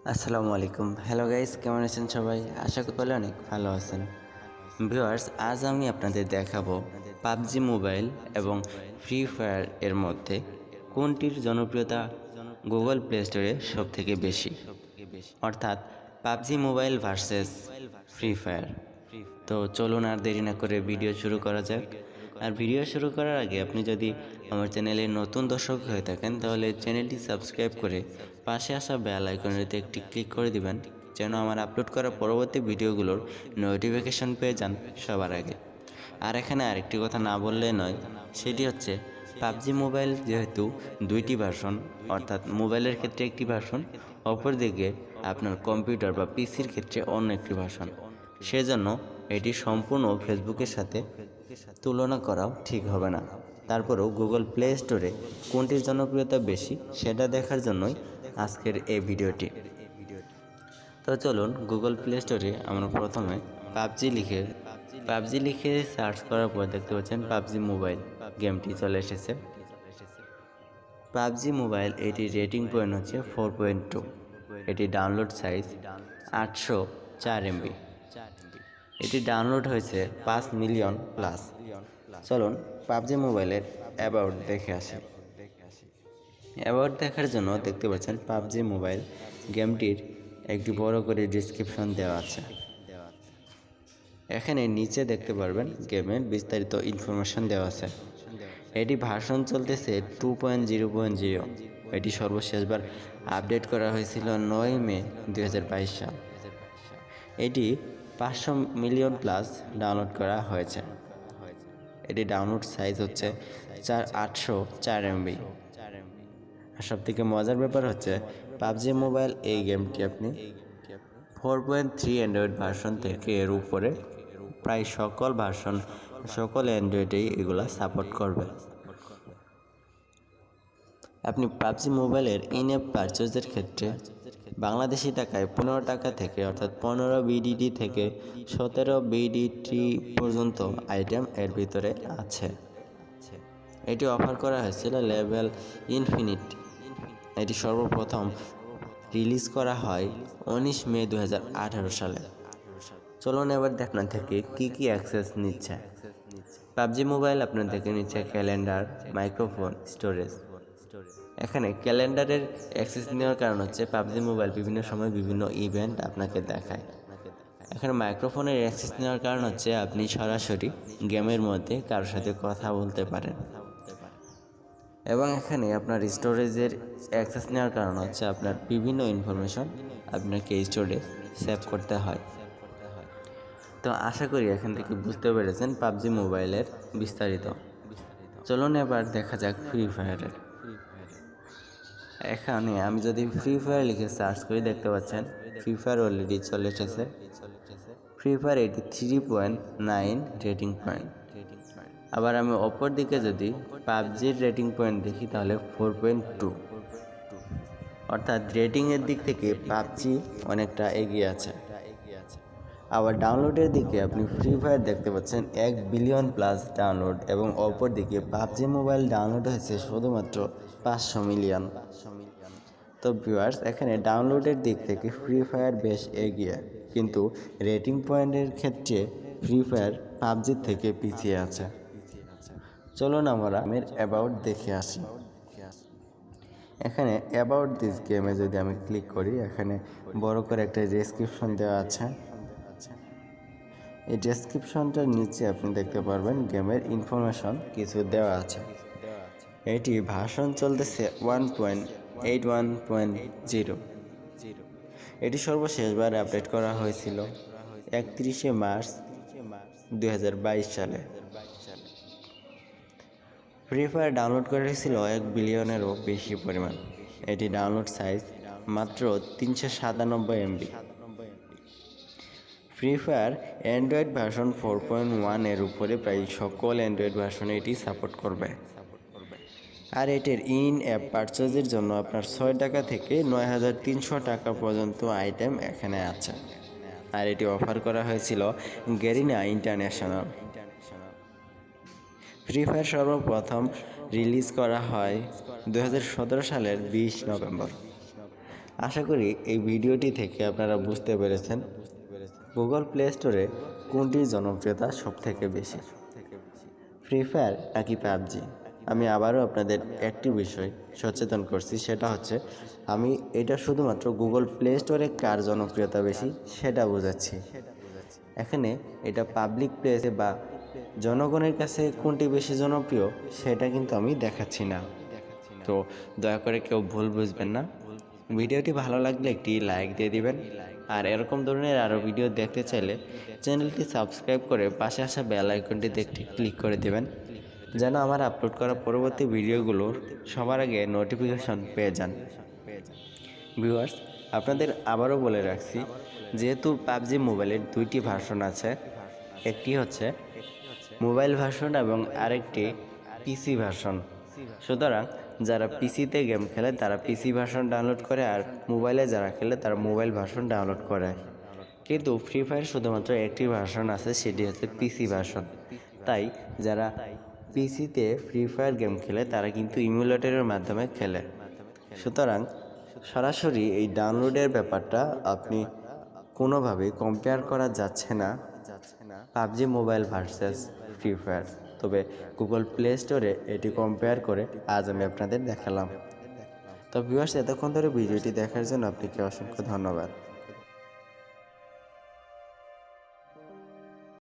আসসালামু আলাইকুম। Hello guys, কেমন আছেন সবাই? আশা করি অনেক ভালো আছেন। ভিউয়ার্স, আজ আমি আপনাদের দেখাবো পাবজি মোবাইল এবং ফ্রি ফায়ার এর মধ্যে কোনটির জনপ্রিয়তা গুগল প্লে স্টোরে সবথেকে বেশি, অর্থাৎ PUBG mobile versus free fire. তো চলুন আর দেরি না করে ভিডিও শুরু করা যাক। আর ভিডিও শুরু করার আগে আপনি যদি আমার চ্যানেলে নতুন দর্শক হয়ে থাকেন তাহলে চ্যানেলটি সাবস্ক্রাইব করে পাশে আসা বেল আইকনটিতে একটি ক্লিক করে দিবেন, যেন আমার আপলোড করা পরবর্তী ভিডিওগুলোর নোটিফিকেশন পেয়ে যান সবার আগে। আর এখানে আরেকটি কথা না বললে নয়, সেটি হচ্ছে পাবজি মোবাইল যেহেতু দুইটি ভার্সন, অর্থাৎ মোবাইলের ক্ষেত্রে একটি ভার্সন, অপরদিকে আপনার কম্পিউটার বা পিসির ক্ষেত্রে অন্য একটি ভার্সন, সেজন্য এটি সম্পূর্ণ ফেসবুকের সাথে তুলনা করাও ঠিক হবে না। তারপরেও গুগল প্লে স্টোরে কোনটির জনপ্রিয়তা বেশি সেটা দেখার জন্যই আজকের এই ভিডিওটি। তো চলুন, গুগল প্লে স্টোরে আমরা প্রথমে পাবজি লিখে সার্চ করার পর দেখতে পাচ্ছেন পাবজি মোবাইল গেমটি চলে এসেছে। পাবজি মোবাইল এটির রেটিং পয়েন্ট হচ্ছে 4.2। এটি ডাউনলোড সাইজ 804 MB। এটি ডাউনলোড হয়েছে 5 মিলিয়ন প্লাস। চলুন পাবজি মোবাইলের অ্যাবাউট দেখে আসি। অ্যাবাউট দেখার জন্য দেখতে পাচ্ছেন পাবজি মোবাইল গেমটির একটি বড় করে ডিসক্রিপশন দেওয়া আছে। এখানে নিচে দেখতে পারবেন গেমের বিস্তারিত ইনফরমেশন দেওয়া আছে। এটি ভার্সন চলতেছে 2.0.0। এটি সর্বশেষবার আপডেট করা হয়েছিল 9 মে 2022 সাল। এটি 500 মিলিয়ন প্লাস ডাউনলোড করা হয়েছে। এটি ডাউনলোড সাইজ হচ্ছে 804 MB। আর সব থেকে মজার ব্যাপার হচ্ছে পাবজি মোবাইল এই গেমটি আপনি 4.3 অ্যান্ড্রয়েড ভার্সন থেকে এর উপরে প্রায় সকল অ্যান্ড্রয়েডেই এগুলা সাপোর্ট করবে। আপনি পাবজি মোবাইলের ইন অ্যাপ পারচেজের ক্ষেত্রে বাংলাদেশি টাকায় 15 টাকা থেকে, অর্থাৎ 15 BDT থেকে 17 BDT পর্যন্ত আইটেম এর ভিতরে আছে। এটি অফার করা হয়েছিল লেভেল ইনফিনিট। এটি সর্বপ্রথম রিলিজ করা হয় 19 মে 2018 সালে। চলুন এবার আপনার থেকে কি অ্যাক্সেস নিচ্ছে। পাবজি মোবাইল আপনার থেকে নিচ্ছে ক্যালেন্ডার, মাইক্রোফোন, স্টোরেজ। এখানে ক্যালেন্ডারের অ্যাক্সেস নেওয়ার কারণ হচ্ছে পাবজি মোবাইল বিভিন্ন সময় বিভিন্ন ইভেন্ট আপনাকে দেখায়। এখানে মাইক্রোফোনের অ্যাক্সেস নেওয়ার কারণ হচ্ছে আপনি সরাসরি গেমের মধ্যে কারোর সাথে কথা বলতে পারেন। এবং এখানে আপনার স্টোরেজের অ্যাক্সেস নেওয়ার কারণ হচ্ছে আপনার বিভিন্ন ইনফরমেশন আপনাকে স্টোরেজ সেভ করতে হয়। তো আশা করি এখান থেকে বুঝতে পেরেছেন পাবজি মোবাইলের বিস্তারিত। চলুন এবার দেখা যাক ফ্রি ফায়ারের। এখানে আমি যদি ফ্রি ফায়ার লিখে সার্চ করি দেখতে পাচ্ছেন ফ্রি ফায়ার অলরেডি চলে এসেছে। Free fire 83.9 rating point. আবার আমি অপর দিকে যদি পাবজির রেটিং পয়েন্ট দেখি তাহলে 4.2, অর্থাৎ রেটিংয়ের দিক থেকে পাবজি অনেকটা এগিয়ে আছে। আবার ডাউনলোডের দিকে আপনি ফ্রি ফায়ার দেখতে পাচ্ছেন 1 বিলিয়ন প্লাস ডাউনলোড, এবং অপর দিকে পাবজি মোবাইল ডাউনলোড হয়েছে শুধুমাত্র 500 মিলিয়ন। তো ভিউয়ার্স, এখানে ডাউনলোডের দিক থেকে ফ্রি ফায়ার বেশ এগিয়ে, কিন্তু রেটিং পয়েন্টের ক্ষেত্রে ফ্রি ফায়ার পাবজির থেকে পিছিয়ে আছে। চলুন আমরা গেমের অ্যাবাউট দেখে আসি। এখানে অ্যাবাউট দিস গেমে যদি আমি ক্লিক করি, এখানে বড় করে একটা ডেসক্রিপশন দেওয়া আছে। এই ডেসক্রিপশনটার নিচে আপনি দেখতে পারবেন গেমের ইনফরমেশন কিছু দেওয়া আছে। এটি ভার্সন চলতেছে 1.81.0। এটি সর্বশেষবার আপডেট করা হয়েছিল 31 মার্চ 2022 সালে। ফ্রি ফায়ার ডাউনলোড করা হয়েছিল 1 বিলিয়নেরও বেশি পরিমাণ। এটি ডাউনলোড সাইজ মাত্র 397 MB। Free fire Android version 4.1 এর উপরে প্রায় সকল অ্যান্ড্রয়েড ভার্সনে এটি সাপোর্ট করবে। আর এটির ইন অ্যাপ পারচেজের জন্য আপনার 6 টাকা থেকে 9300 টাকা পর্যন্ত আইটেম এখানে আছে। আর এটি অফার করা হয়েছিল গেরিনা ইন্টারন্যাশনাল। ফ্রি ফায়ার সর্বপ্রথম রিলিজ করা হয় 2017 সালের 20 নভেম্বর। আশা করি এই ভিডিওটি থেকে আপনারা বুঝতে পেরেছেন গুগল প্লে স্টোরে কোনটির জনপ্রিয়তা সবথেকে বেশি, ফ্রি ফায়ার নাকি পাবজি। আমি আবারও আপনাদের একটি বিষয় সচেতন করছি, সেটা হচ্ছে আমি এটা শুধুমাত্র গুগল প্লে স্টোরে কার জনপ্রিয়তা বেশি সেটা বোঝাচ্ছি। এখানে এটা পাবলিক প্লেসে বা জনগণের কাছে কোনটি বেশি জনপ্রিয় সেটা কিন্তু আমি দেখাচ্ছি না। তো দয়া করে কেউ ভুল বুঝবেন না। ভিডিওটি ভালো লাগলে একটি লাইক দিয়ে দিবেন, আর এরকম ধরনের আরও ভিডিও দেখতে চাইলে চ্যানেলটি সাবস্ক্রাইব করে পাশে আসা বেল আইকনটিতে একটি ক্লিক করে দেবেন, যেন আমার আপলোড করা পরবর্তী ভিডিওগুলোর সবার আগে নোটিফিকেশন পেয়ে যান। ভিউয়ার্স, আপনাদের আবারও বলে রাখছি, যেহেতু পাবজি মোবাইলের দুইটি ভার্সন আছে, একটি হচ্ছে মোবাইল ভার্সন এবং আরেকটি পিসি ভার্সন। সুতরাং যারা পিসিতে গেম খেলে তারা পিসি ভার্সন ডাউনলোড করে, আর মোবাইলে যারা খেলে তারা মোবাইল ভার্সন ডাউনলোড করে। কিন্তু ফ্রি ফায়ার শুধুমাত্র একটি ভার্সন আছে, সেটি হচ্ছে পিসি ভার্সন। তাই যারা পিসিতে ফ্রি ফায়ার গেম খেলে তারা কিন্তু ইমুলেটরের মাধ্যমে খেলে। সুতরাং সরাসরি এই ডাউনলোডের ব্যাপারটা আপনি কোনোভাবেই কম্পেয়ার করা যাচ্ছে না PUBG mobile versus free fire. তবে গুগল প্লে স্টোরে এটি কম্পেয়ার করে আজ আমি আপনাদের দেখালাম। তো ভিউয়ার্স, এতক্ষণ ধরে ভিডিওটি দেখার জন্য আপনাকে অসংখ্য ধন্যবাদ।